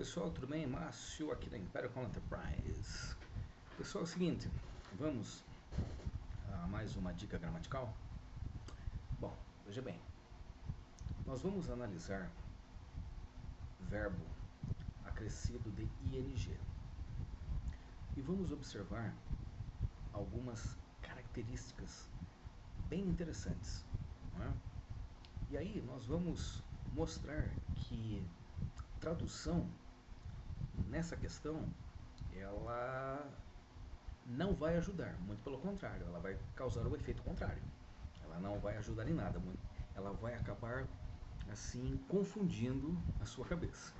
pessoal, tudo bem? Márcio aqui da Imperial Call Enterprise. Pessoal, é o seguinte, vamos a mais uma dica gramatical? Bom, veja bem, nós vamos analisar verbo acrescido de ing e vamos observar algumas características bem interessantes, não é? E aí nós vamos mostrar que tradução nessa questão ela não vai ajudar, muito pelo contrário, ela vai causar o efeito contrário. Ela não vai ajudar em nada, ela vai acabar assim confundindo a sua cabeça.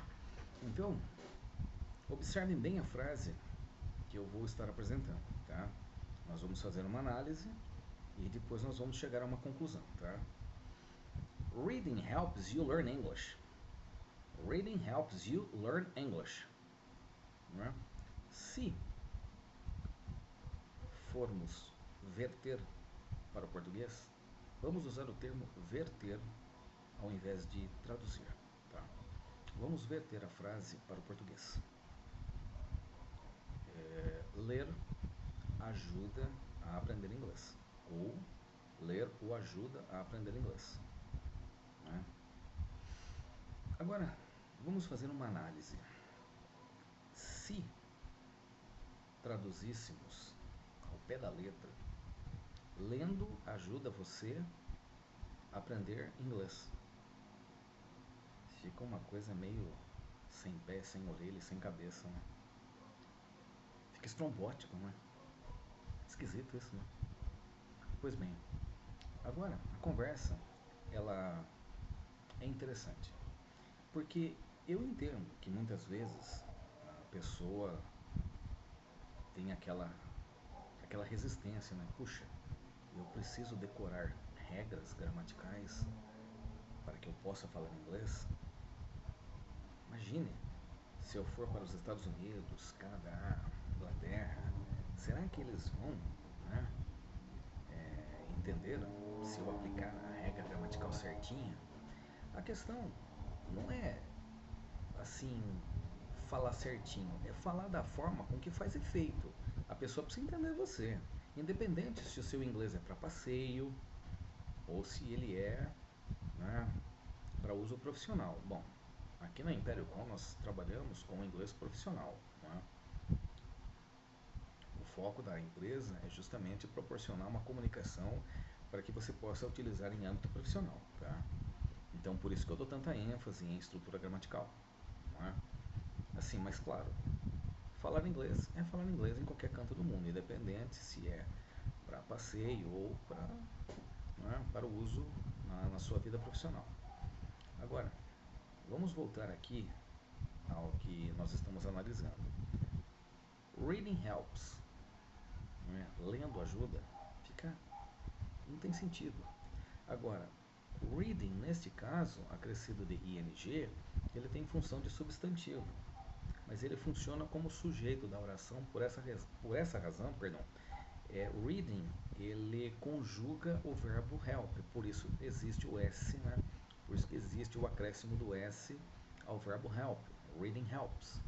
Então, observem bem a frase que eu vou estar apresentando, tá? Nós vamos fazer uma análise e depois nós vamos chegar a uma conclusão, tá? Reading helps you learn English. Reading helps you learn English. Não é? Se formos verter para o português, vamos usar o termo verter ao invés de traduzir. Tá? Vamos verter a frase para o português. Ler ajuda a aprender inglês. Ou ler o ajuda a aprender inglês. Né? Agora, vamos fazer uma análise. Se traduzíssemos ao pé da letra, lendo ajuda você a aprender inglês. Fica uma coisa meio sem pé, sem orelha e sem cabeça, né? Fica estrombótico, né? Esquisito isso, né? Pois bem, agora a conversa ela é interessante, porque eu entendo que muitas vezes a pessoa tem aquela resistência, né? Puxa, eu preciso decorar regras gramaticais para que eu possa falar inglês. Imagine, se eu for para os Estados Unidos, Canadá, Inglaterra, será que eles vão, né, entender se eu aplicar a regra gramatical certinha? A questão não é, assim, falar certinho, é falar da forma com que faz efeito. A pessoa precisa entender você, independente se o seu inglês é para passeio ou se ele é, né, para uso profissional. Bom, aqui na Imperial Call nós trabalhamos com o inglês profissional. Né? O foco da empresa é justamente proporcionar uma comunicação para que você possa utilizar em âmbito profissional. Tá? Então, por isso que eu dou tanta ênfase em estrutura gramatical. Não é? Assim, mas claro, falar inglês é falar inglês em qualquer canto do mundo, independente se é para passeio ou para o uso na sua vida profissional. Agora, vamos voltar aqui ao que nós estamos analisando. Reading helps. Né? Lendo ajuda. Não tem sentido. Agora, reading, neste caso, acrescido de ing, ele tem função de substantivo. Mas ele funciona como sujeito da oração por essa razão, reading, ele conjuga o verbo help, por isso existe o S, né? Por isso que existe o acréscimo do S ao verbo help, reading helps.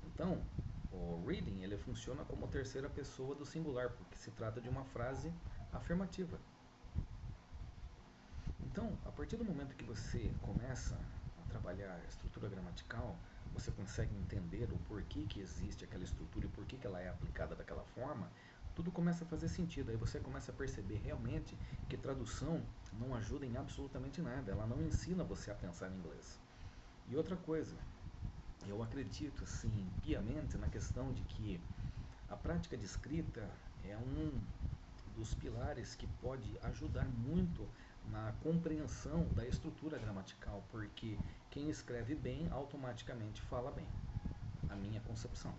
Então, o reading ele funciona como terceira pessoa do singular, porque se trata de uma frase afirmativa. Então, a partir do momento que você começa a trabalhar a estrutura gramatical, você consegue entender o porquê que existe aquela estrutura e por que ela é aplicada daquela forma, tudo começa a fazer sentido. Aí você começa a perceber realmente que tradução não ajuda em absolutamente nada, ela não ensina você a pensar em inglês. E outra coisa, eu acredito assim piamente na questão de que a prática de escrita é um dos pilares que pode ajudar muito na compreensão da estrutura gramatical, porque quem escreve bem automaticamente fala bem. Na minha concepção,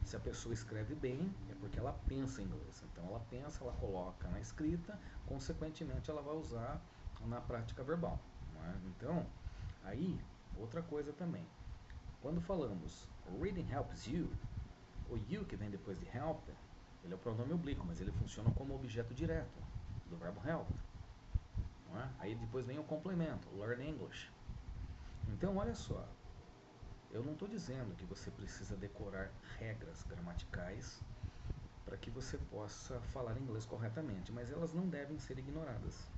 se a pessoa escreve bem é porque ela pensa em inglês. Então ela pensa, ela coloca na escrita, consequentemente ela vai usar na prática verbal. Não é? Então, aí, outra coisa também. Quando falamos reading helps you, o you que vem depois de help, ele é o pronome oblíquo, mas ele funciona como objeto direto do verbo help. Não é? Aí depois vem o complemento, learn English. Então, olha só, Eu não estou dizendo que você precisa decorar regras gramaticais para que você possa falar inglês corretamente, mas elas não devem ser ignoradas,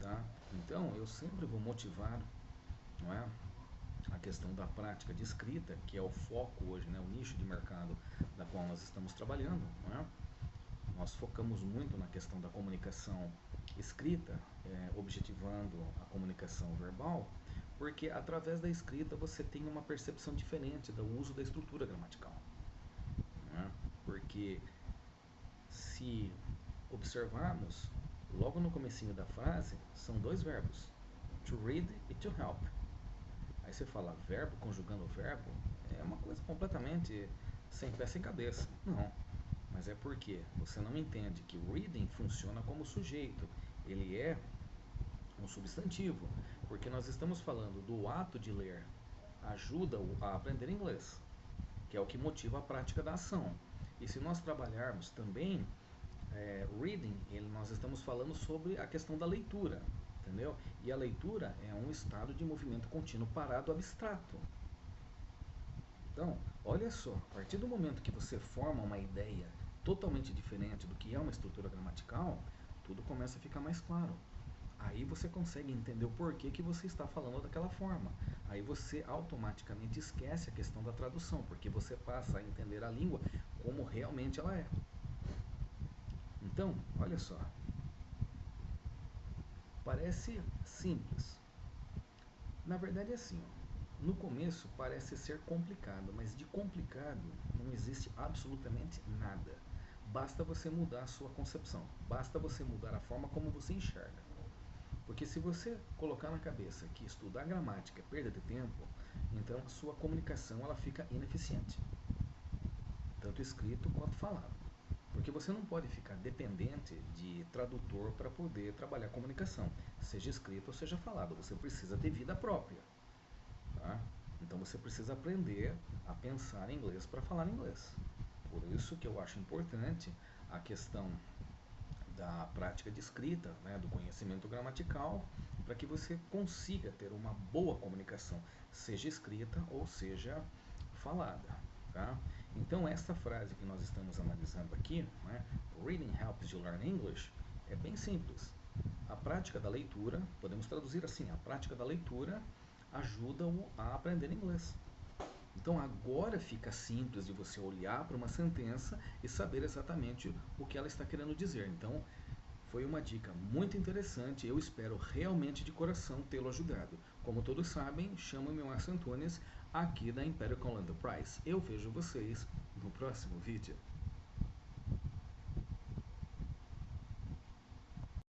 tá? Então, eu sempre vou motivar, não é, a questão da prática de escrita, que é o foco hoje, né, o nicho de mercado da qual nós estamos trabalhando, não é? Nós focamos muito na questão da comunicação escrita, objetivando a comunicação verbal, porque através da escrita você tem uma percepção diferente do uso da estrutura gramatical, né? Porque se observarmos, logo no comecinho da frase, são dois verbos, to read e to help. Aí você fala verbo conjugando verbo, é uma coisa completamente sem pé sem cabeça. Não, mas é porque você não entende que o reading funciona como sujeito, ele é um substantivo, porque nós estamos falando do ato de ler, ajuda a aprender inglês, que é o que motiva a prática da ação. E se nós trabalharmos também reading, nós estamos falando sobre a questão da leitura, entendeu? E a leitura é um estado de movimento contínuo parado abstrato. Então, olha só, a partir do momento que você forma uma ideia totalmente diferente do que é uma estrutura gramatical, tudo começa a ficar mais claro. Aí você consegue entender o porquê que você está falando daquela forma. Aí você automaticamente esquece a questão da tradução, porque você passa a entender a língua como realmente ela é. Então, olha só, parece simples. Na verdade é assim, ó, no começo parece ser complicado, mas de complicado não existe absolutamente nada. Basta você mudar a sua concepção, basta você mudar a forma como você enxerga. Porque se você colocar na cabeça que estudar gramática é perda de tempo, então a sua comunicação ela fica ineficiente, tanto escrito quanto falado. Porque você não pode ficar dependente de tradutor para poder trabalhar comunicação, seja escrito ou seja falado. Você precisa ter vida própria, tá? Então você precisa aprender a pensar em inglês para falar inglês. Por isso que eu acho importante a questão da prática de escrita, né, do conhecimento gramatical, para que você consiga ter uma boa comunicação, seja escrita ou seja falada. Tá? Então, esta frase que nós estamos analisando aqui, né, Reading helps you learn English, é bem simples. A prática da leitura, podemos traduzir assim, a prática da leitura ajuda-o a aprender inglês. Então agora fica simples de você olhar para uma sentença e saber exatamente o que ela está querendo dizer. Então foi uma dica muito interessante, eu espero realmente de coração tê-lo ajudado. Como todos sabem, chamo-me Márcio Antunes, aqui da Imperial Enterprise. Eu vejo vocês no próximo vídeo.